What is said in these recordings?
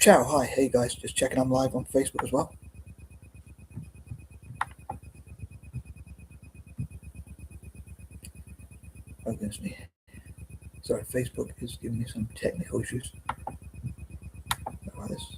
Ciao, hi, hey guys, just checking I'm live on Facebook as well. Oh goodness me. Sorry, Facebook is giving me some technical issues. About this.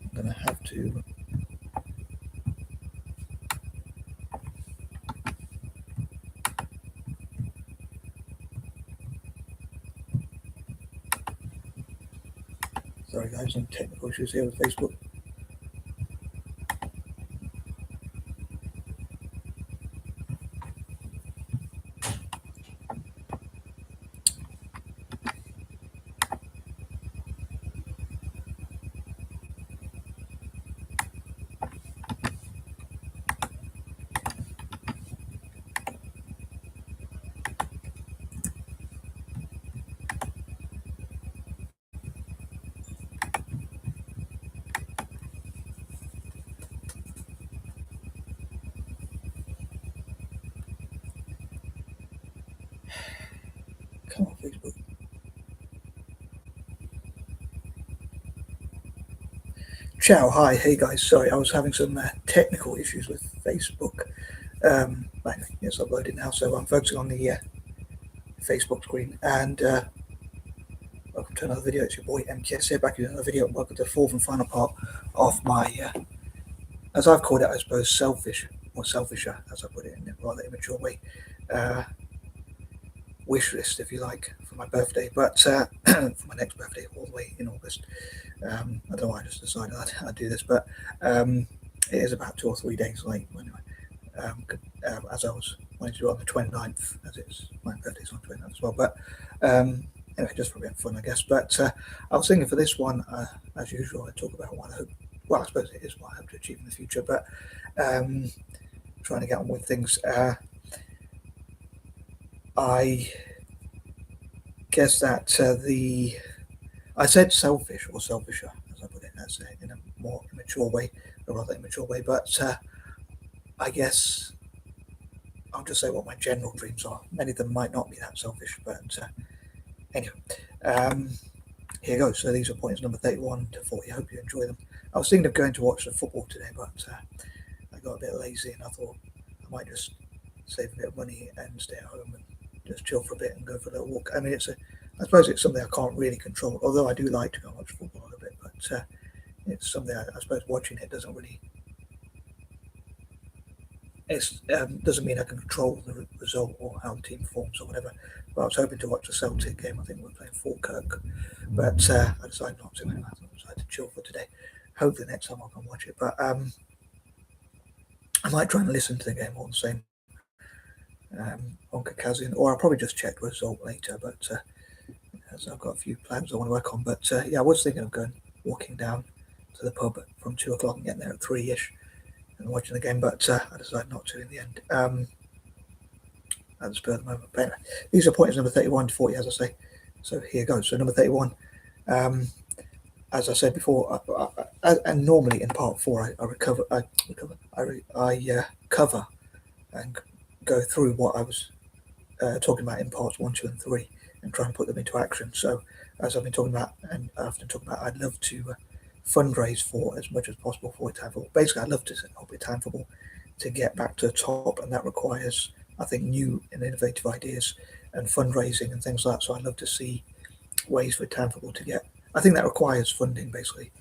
I'm gonna have to sorry guys, some technical issues here with Facebook. Come on, Facebook. Ciao, hi, hey guys, sorry, I was having some technical issues with Facebook. Anyway, it's uploaded now, so I'm focusing on the Facebook screen. And welcome to another video. It's your boy MTS here, back in another video. Welcome to the fourth and final part of my, as I've called it, I suppose, selfisher, as I put it in a rather immature way, wish list, if you like, for my birthday, but for my next birthday, all the way in August. I don't know why I just decided I'd do this, but it is about 2 or 3 days late anyway. As I was wanting to do it on the 29th, as it's my birthday's on the 29th as well. But anyway, just for a bit of fun, I guess. But I was thinking for this one, as usual, I talk about what I hope. Well, I suppose it is what I hope to achieve in the future, but trying to get on with things. I guess that I said selfish or selfisher, as I put it, that's in a more immature way, a rather immature way. But I guess I'll just say what my general dreams are. Many of them might not be that selfish, but anyway, here goes. So these are points number 31 to 40. I hope you enjoy them. I was thinking of going to watch the football today, but I got a bit lazy and I thought I might just save a bit of money and stay at home and just chill for a bit and go for a little walk. I mean, I suppose it's something I can't really control, although I do like to go and watch football a little bit, but it's something I suppose watching it doesn't really, doesn't mean I can control the result or how the team performs or whatever. But I was hoping to watch the Celtic game. I think we're playing Falkirk, but I decided not to. Anyway, I decided to chill for today. Hopefully next time I can watch it, but I might try and listen to the game all the same on Kakazin, or I'll probably just check the result later. But as I've got a few plans I want to work on. But yeah, I was thinking of walking down to the pub from 2 o'clock and getting there at 3ish and watching the game, but I decided not to in the end. At the spur of the moment. But anyway, these are points number 31 to 40, as I say. So here goes. So number 31. As I said before, and normally in part 4, I cover and go through what I was talking about in parts 1, 2, and 3, and try and put them into action. So, as I've been talking about, and I often talk about, I'd love to fundraise for as much as possible for Itanful. Basically, I'd love to help Itanful to get back to the top, and that requires, I think, new and innovative ideas and fundraising and things like that. So I'd love to see ways for Itanful to get. I think that requires funding, basically,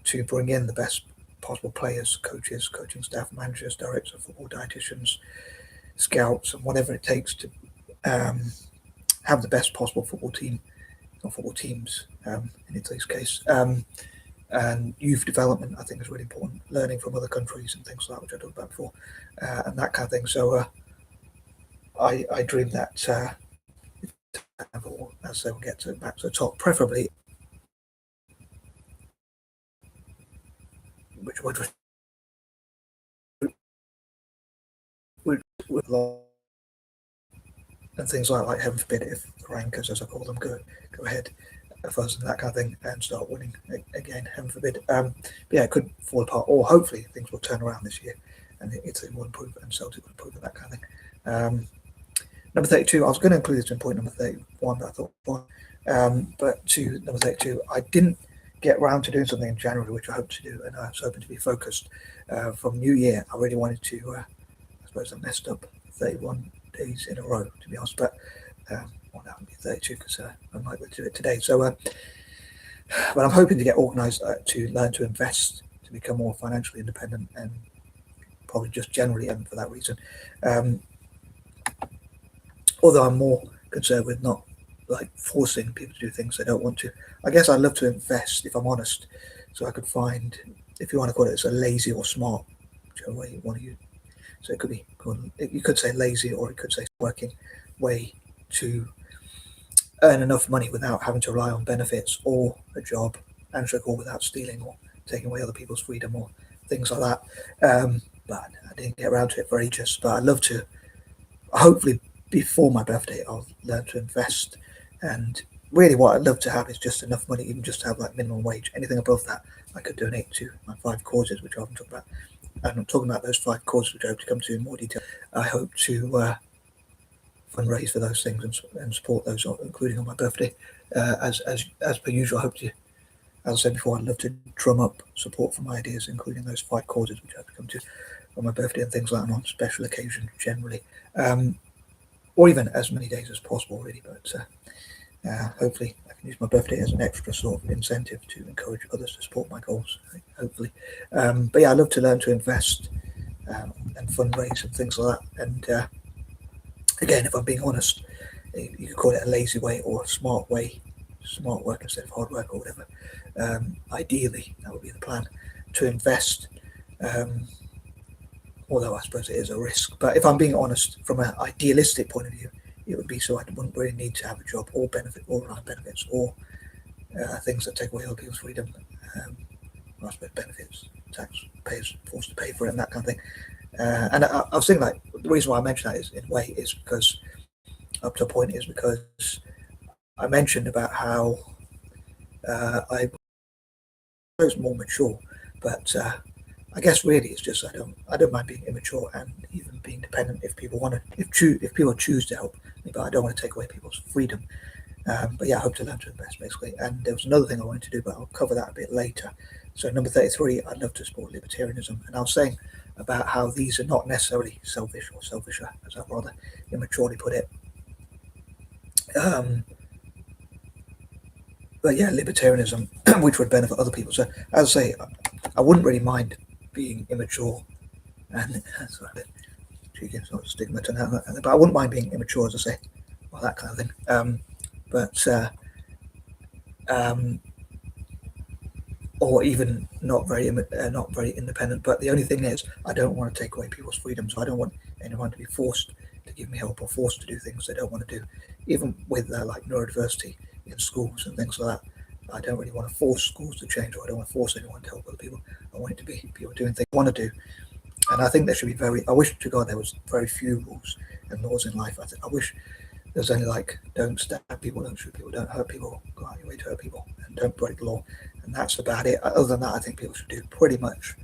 to bring in the best possible players, coaches, coaching staff, managers, directors of football, dietitians, scouts, and whatever it takes to have the best possible football team, or football teams in Italy's case. And youth development, I think, is really important. Learning from other countries and things like that, which I talked about before, and that kind of thing. So I dream that as they will get back to the top, preferably, which would and things like heaven forbid, if the rankers, as I call them, go ahead first and that kind of thing and start winning again, heaven forbid. But yeah, it could fall apart, or hopefully things will turn around this year and Italy will improve and Celtic will improve and that kind of thing. Number 32, I was going to include this in point number 31, but I thought, well, but to number 32, I didn't get around to doing something in January, which I hope to do, and I was hoping to be focused from New Year. I really wanted to, I suppose I messed up 31 days in a row, to be honest, but well, that would be 32 because I might be able to do it today. So, but I'm hoping to get organised to learn to invest, to become more financially independent, and probably just generally, and for that reason. Although I'm more concerned with not like forcing people to do things they don't want to. I guess I'd love to invest, if I'm honest, so I could find, if you want to call it, it's a lazy or smart, whichever way you want to use. So it could be called, you could say lazy, or it could say working way to earn enough money without having to rely on benefits or a job, and or without stealing or taking away other people's freedom or things like that. But I didn't get around to it for ages. But I'd love to, hopefully before my birthday, I'll learn to invest. And really what I'd love to have is just enough money, even just to have like minimum wage. Anything above that I could donate to my 5 causes, which I haven't talked about. And I'm talking about those 5 causes, which I hope to come to in more detail. I hope to fundraise for those things and support those, including on my birthday. As per usual, I hope to, as I said before, I'd love to drum up support for my ideas, including those 5 causes, which I have to come to on my birthday and things like that, on special occasions generally, or even as many days as possible, really. But hopefully, I can use my birthday as an extra sort of incentive to encourage others to support my goals. Hopefully, but yeah, I love to learn to invest and fundraise and things like that. And again, if I'm being honest, you could call it a lazy way or a smart way, smart work instead of hard work or whatever. Ideally, that would be the plan, to invest. Although I suppose it is a risk. But if I'm being honest, from an idealistic point of view, it would be so I wouldn't really need to have a job or benefit or rely on benefits or things that take away other people's freedom. I suppose benefits, taxpayers forced to pay for it and that kind of thing. And I was thinking, like, the reason why I mentioned that is, in a way, is because, up to a point, is because I mentioned about how I was more mature, but I guess really it's just I don't mind being immature and even being dependent if people want to, if people choose to help me, but I don't want to take away people's freedom. But yeah, I hope to learn to invest, basically. And there was another thing I wanted to do, but I'll cover that a bit later. So number 33, I'd love to support libertarianism, and I was saying about how these are not necessarily selfish or selfisher, as I've rather immaturely put it. But yeah, libertarianism, which would benefit other people. So as I say, I wouldn't really mind being immature, and sorry, cheeky sort of stigma to that, but I wouldn't mind being immature, as I say, well, that kind of thing. Or even not very independent. But the only thing is, I don't want to take away people's freedom, so I don't want anyone to be forced to give me help or forced to do things they don't want to do. Even with like neurodiversity in schools and things like that, I don't really want to force schools to change, or I don't want to force anyone to help other people. I want it to be people doing things they want to do. And I think there should be I wish to God there was very few rules and laws in life. I wish there was only like, don't stab people, don't shoot people, don't hurt people, go out your way to hurt people, and don't break the law. And that's about it. Other than that, I think people should do pretty much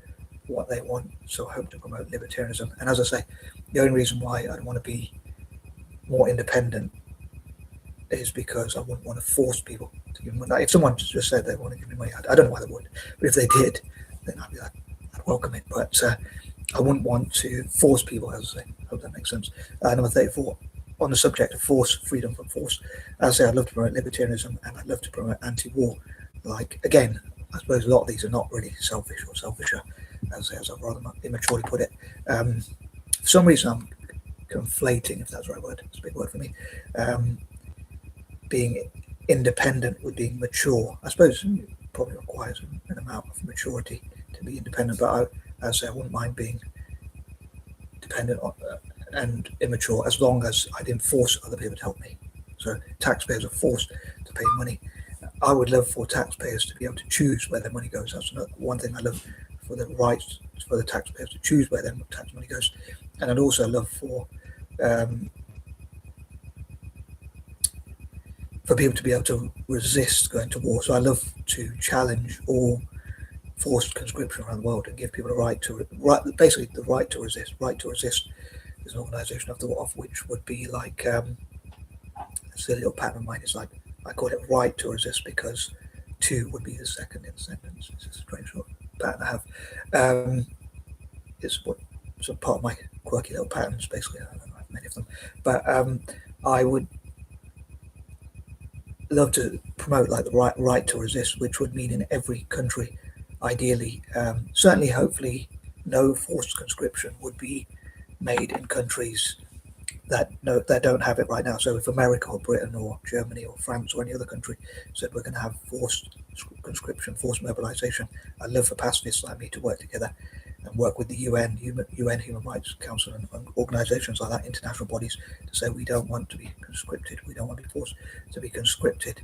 what they want. So I hope to promote libertarianism. And as I say, the only reason why I'd want to be more independent is because I wouldn't want to force people to give me money. If someone just said they want to give me money, I don't know why they would, but if they did, then I'd be like, I'd welcome it. But I wouldn't want to force people, as I say. I hope that makes sense. Number 34, on the subject of force, freedom from force. As I say, I'd love to promote libertarianism, and I'd love to promote anti-war. Like, again, I suppose a lot of these are not really selfish or selfisher, as I've rather immaturely put it. For some reason, I'm conflating, if that's the right word. It's a big word for me. Being independent with being mature. I suppose it probably requires an amount of maturity to be independent, but as I say, I wouldn't mind being dependent on and immature, as long as I didn't force other people to help me. So taxpayers are forced to pay money. I would love for taxpayers to be able to choose where their money goes. That's one thing I love, for the rights for the taxpayers to choose where their tax money goes. And I'd also love for people to be able to resist going to war. So I love to challenge all forced conscription around the world and give people basically the right to resist there's an organisation I've thought of which would be like a silly little pattern of mine is like I call it right to resist because to would be the second in the sentence. It's a strange little pattern I have. It's what some part of my quirky little patterns basically. I don't know, I have many of them, but I would love to promote like the right to resist, which would mean in every country, ideally, certainly, hopefully, no forced conscription would be made in countries that don't have it right now. So if America or Britain or Germany or France or any other country said we're going to have forced conscription, forced mobilization, I'd love for pacifists like me to work together and work with the UN Human Rights Council and organisations like that, international bodies, to say we don't want to be conscripted, we don't want to be forced to be conscripted,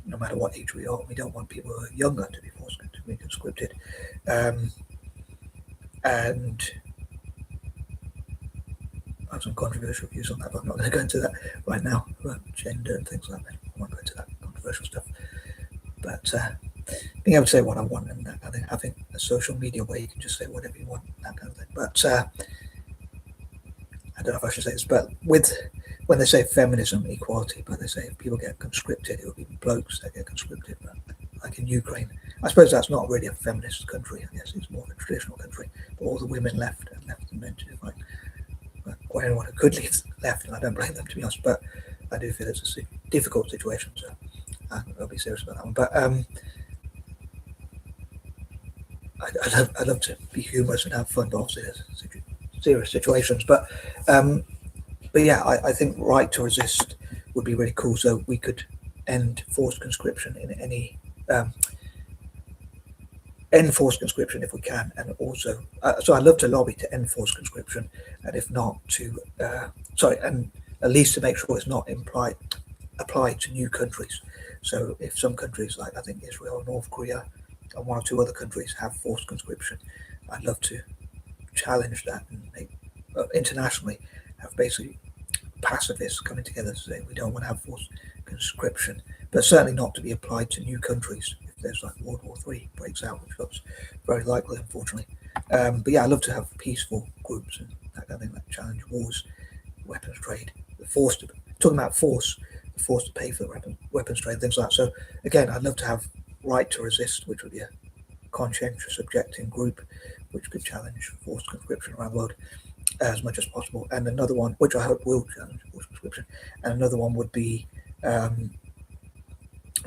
no matter what age we are. We don't want people who are younger to be forced to be conscripted. And I have some controversial views on that, but I'm not going to go into that right now about gender and things like that. I won't go into that controversial stuff. But being able to say what I want and that kind of thing, having a social media where you can just say whatever you want, that kind of thing. But I don't know if I should say this, but when they say feminism, equality, but they say if people get conscripted, it will be blokes that get conscripted. But like in Ukraine, I suppose that's not really a feminist country. I guess it's more of a traditional country. But all the women left and left the men to do like. Quite anyone who could leave left, and I don't blame them, to be honest. But I do feel it's a difficult situation, so I'll be serious about that one. But I'd love to be humorous and have fun, but obviously there's serious situations. But yeah, I think right to resist would be really cool. So we could end forced conscription in any. End forced conscription if we can, and also so I'd love to lobby to end forced conscription, and if not to and at least to make sure it's not applied to new countries. So if some countries like I think Israel, North Korea, and one or two other countries have forced conscription, I'd love to challenge that and make internationally have basically pacifists coming together to say we don't want to have forced conscription, but certainly not to be applied to new countries. There's like World War III breaks out, which looks very likely, unfortunately. But yeah, I love to have peaceful groups and that kind of thing that challenge wars, weapons trade, talking about force, the force to pay for weapons trade, things like that. So again, I'd love to have right to resist, which would be a conscientious objecting group, which could challenge forced conscription around the world as much as possible. And another one, which I hope will challenge forced conscription, and another one would be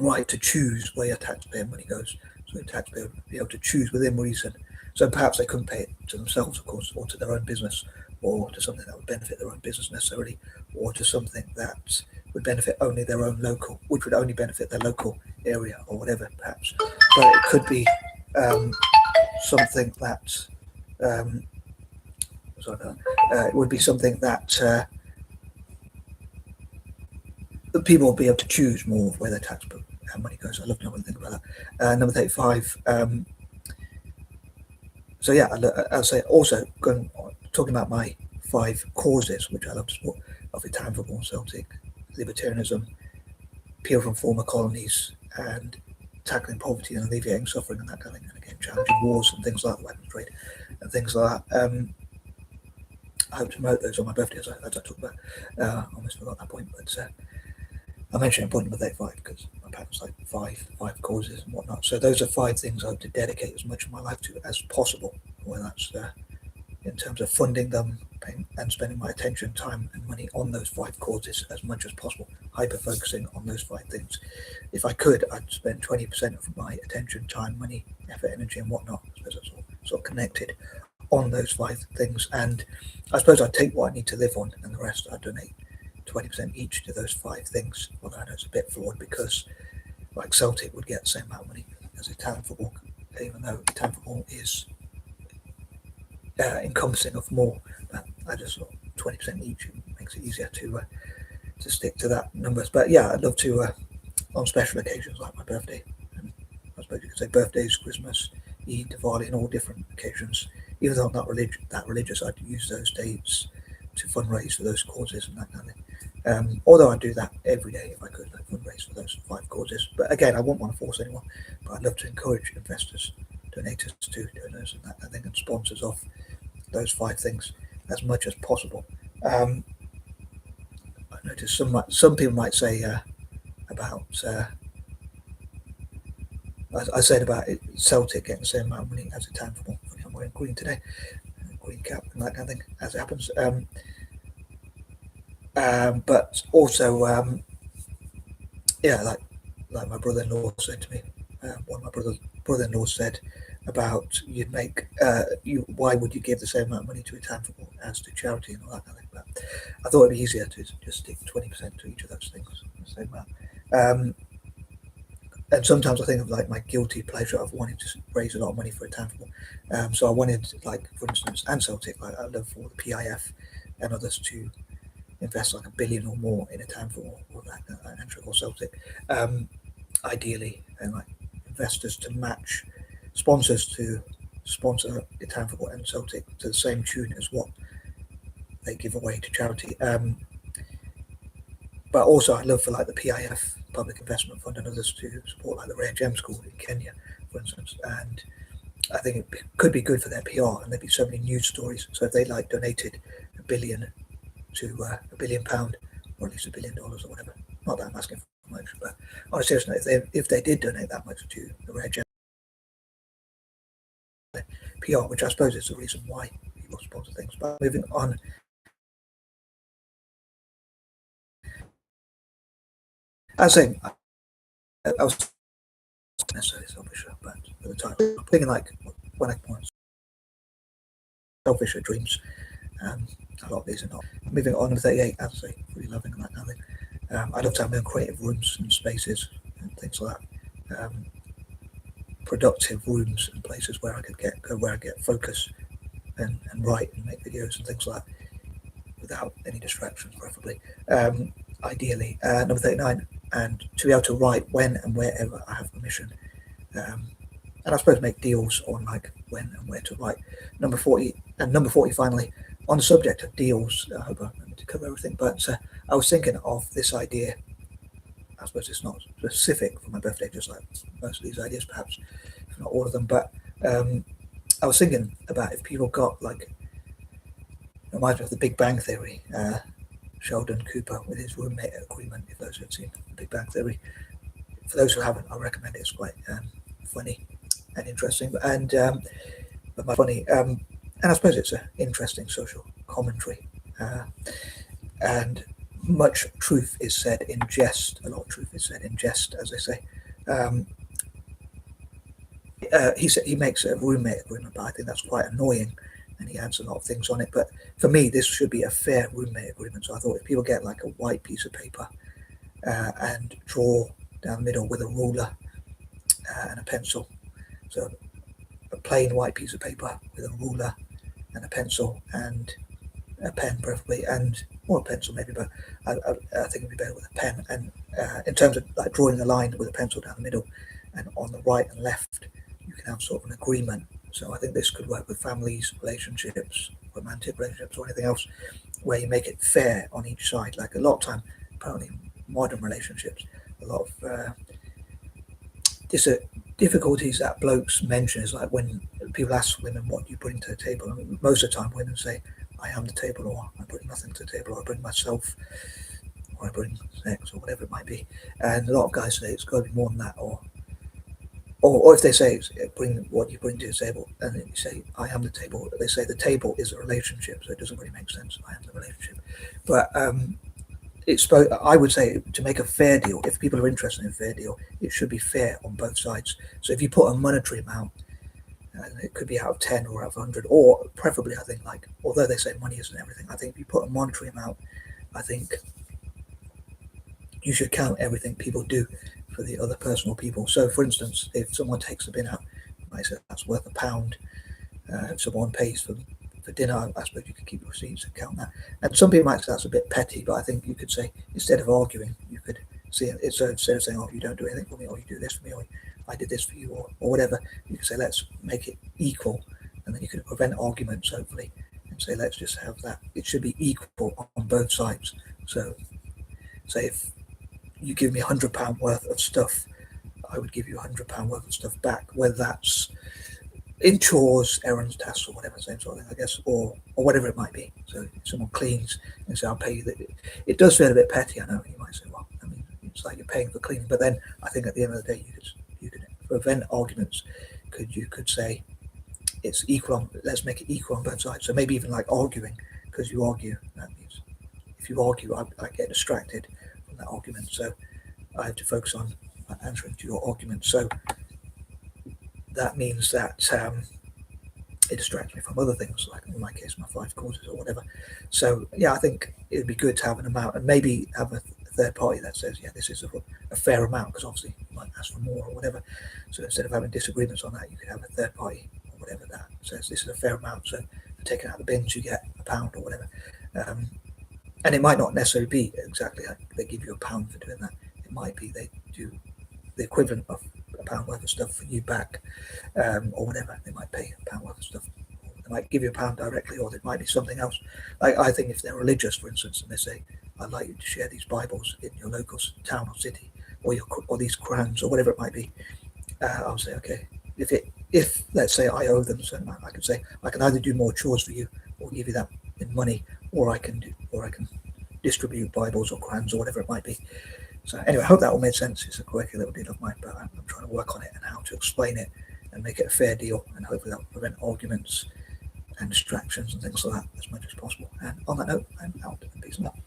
right to choose where your taxpayer money goes. So the taxpayer would be able to choose within reason. So perhaps they couldn't pay it to themselves, of course, or to their own business, or to something that would benefit their own business necessarily, or to something that would benefit only their own local, which would only benefit their local area or whatever, perhaps. But it could be something that it would be something that people will be able to choose more where their tax money goes. I love to know what you think about that. Number 35. So yeah, I'll say also talking about my 5 causes, which I love to support: of Italian football, Celtic, libertarianism, appeal from former colonies, and tackling poverty and alleviating suffering and that kind of thing. And again, challenging wars and things like weapons trade and things like that. I hope to promote those on my birthday, as I talked about. I almost forgot that point, but I mentioned point number 35 because my pattern's like five causes and whatnot. So those are 5 things I hope to dedicate as much of my life to as possible, whether that's in terms of funding them and spending my attention, time and money on those 5 causes as much as possible, hyper-focusing on those 5 things. If I could, I'd spend 20% of my attention, time, money, effort, energy and whatnot, I suppose that's all sort of connected, on those 5 things. And I suppose I'd take what I need to live on and the rest I'd donate 20% each to those 5 things. Although I know it's a bit flawed because like Celtic would get the same amount of money as Italian football, even though Italian football is encompassing of more. But I just thought 20% each makes it easier to stick to that numbers. But yeah, I'd love to on special occasions like my birthday, and I suppose you could say birthdays, Christmas, Eid, Diwali, and all different occasions. Even though I'm not that religious, I'd use those dates to fundraise for those causes and that kind of thing. Although I do that every day if I could, like fundraise for those 5 causes. But again, I wouldn't want to force anyone, but I'd love to encourage investors, donators to donors and that kind of thing, and sponsors of those 5 things as much as possible. I noticed some people might say about I said about Celtic getting the same amount of money as a town football. I'm wearing green today, green cap and that kind of thing, as it happens. But also, yeah, like my brother-in-law said to me, one of my brother-in-law said about you'd make why would you give the same amount of money to a town football as to charity and all that kind of thing. But I thought it'd be easier to just stick 20% to each of those things, the same amount. And sometimes I think of like my guilty pleasure of wanting to raise a lot of money for a town football. So I wanted, like for instance, and Celtic, like I love for the PIF and others to invest like $1 billion or more in a town football or that Antrim or Celtic, ideally, and like investors to match sponsors to sponsor the town football and Celtic to the same tune as what they give away to charity. But also, I'd love for like the PIF, Public Investment Fund, and others to support like the Rare Gem School in Kenya, for instance. And I think it could be good for their PR, and there'd be so many news stories. So if they like donated £1 billion to £1 billion, or at least $1 billion or whatever, not that I'm asking for much, but on a serious note, if they did donate that much to the Rare Gem PR, which I suppose is the reason why people sponsor things. But moving on. I was saying, I was necessarily selfish, but at the time, I'm thinking like when I want selfish dreams. A lot of these are not. Moving on to 38, as I say, really loving that kind of thing. I'd love to have my own creative rooms and spaces and things like that. Productive rooms and places where I could get focus and write and make videos and things like that without any distractions, preferably. Ideally, number 39, and to be able to write when and wherever I have permission. And I suppose make deals on like when and where to write. Number 40 finally, on the subject of deals, I hope I remember to cover everything, but I was thinking of this idea. I suppose it's not specific for my birthday, just like most of these ideas, perhaps, if not all of them, but I was thinking about if people got like, it reminds me of the Big Bang Theory, Sheldon Cooper with his roommate agreement, if those who have seen the Big Bang Theory. For those who haven't, I recommend it. It's quite funny and interesting, but funny, and I suppose it's an interesting social commentary. And much truth is said in jest. A lot of truth is said in jest, as they say. He makes a roommate agreement, but I think that's quite annoying, and he adds a lot of things on it. But for me, this should be a fair roommate agreement. So I thought if people get like a white piece of paper and draw down the middle with a ruler and a pencil, so a plain white piece of paper with a ruler and a pencil and a pen preferably, or a pencil maybe, but I think it'd be better with a pen. And in terms of like drawing a line with a pencil down the middle, and on the right and left you can have sort of an agreement. So I think this could work with families, relationships, romantic relationships, or anything else, where you make it fair on each side. Like a lot of time, apparently modern relationships, a lot of difficulties that blokes mention is like when people ask women what you bring to the table. I mean, most of the time women say, I am the table, or I bring nothing to the table, or I bring myself, or I bring sex, or whatever it might be. And a lot of guys say it's got to be more than that, or if they say bring what you bring to the table, and then you say I am the table, they say the table is a relationship, so it doesn't really make sense. I am the relationship, but I would say to make a fair deal, if people are interested in a fair deal, it should be fair on both sides. So if you put a monetary amount, it could be out of 10 or out of 100, or preferably, I think, like, although they say money isn't everything, I think if you put a monetary amount, I think you should count everything people do for the other personal people. So, for instance, if someone takes a bin out, you might say that's worth £1. If someone pays for dinner, I suppose you could keep receipts and count that. And some people might say that's a bit petty, but I think you could say, instead of arguing, you could see it. So instead of saying, oh, you don't do anything for me, or you do this for me, or I did this for you, or whatever, you could say, let's make it equal. And then you could prevent arguments, hopefully, and say, let's just have that. It should be equal on both sides. So, say if you give me £100 worth of stuff, I would give you £100 worth of stuff back, whether that's in chores, errands, tasks, or whatever, same sort of thing, I guess, or whatever it might be. So if someone cleans and say, I'll pay you. It does feel a bit petty, I know. You might say, well, I mean, it's like you're paying for cleaning, but then I think at the end of the day, you could prevent arguments. You could say it's equal on. Let's make it equal on both sides. So maybe even like arguing, because you argue. That means if you argue, I get distracted from that argument, so I have to focus on answering to your argument. So that means that it distracts me from other things, like in my case, my 5 courses or whatever. So yeah, I think it'd be good to have an amount, and maybe have a third party that says, yeah, this is a fair amount, because obviously you might ask for more or whatever. So instead of having disagreements on that, you could have a third party or whatever that says this is a fair amount. So for taking out the bins, you get £1 or whatever. And it might not necessarily be exactly like they give you £1 for doing that. It might be they do the equivalent of £1 worth of stuff for you back, or whatever. They might pay £1 worth of stuff. They might give you £1 directly, or it might be something else. Like I think if they're religious, for instance, and they say, I'd like you to share these Bibles in your local town or city, or these Qurans, or whatever it might be, I'll say, okay. If let's say I owe them a certain amount, I can say I can either do more chores for you, or give you that in money, or I can distribute Bibles or Qurans or whatever it might be. So anyway, I hope that all made sense. It's a quirky little deal of mine, but I'm trying to work on it and how to explain it and make it a fair deal, and hopefully that will prevent arguments and distractions and things like that as much as possible. And on that note, I'm out. Peace and love.